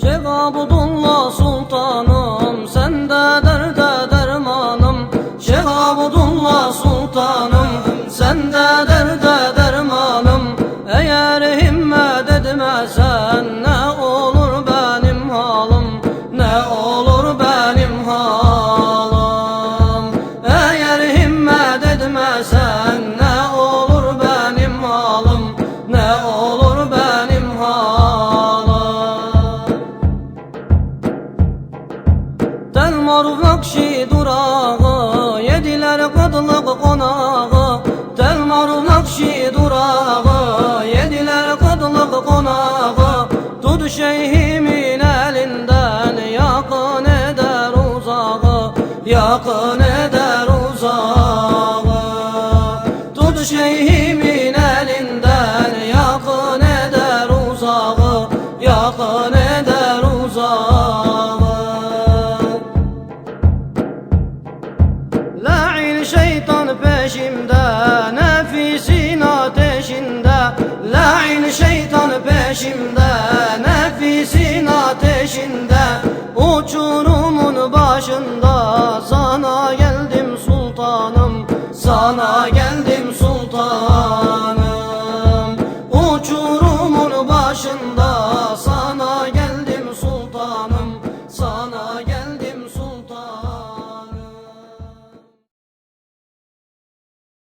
Şeyh Abdullah Sultanım, sende derde dermanım. Şeyh Abdullah Sultanım, sende derde dermanım. Eğer himmet etmesen ne olur benim halim, ne olur benim halim. Eğer himmet etmesen ne olur benim halim, ne olur benim halim. Telmaruf Nakşi durağı, yediler kıtlık konağı. Telmaruf Nakşi durağı, yediler kıtlık konağı. Tut şeyhimin elinden, yakın eder uzağı, yakın eder uzağı. Tut şeyhimin elinden, yakın eder uzağı, yakın eder uzağı. La'in şeytan peşimde, nefisin ateşinde. La'in şeytan peşimde, nefisin ateşinde. Uçurumun başında sana geldim sultanım, sana geldim sultanım. Uçurumun başında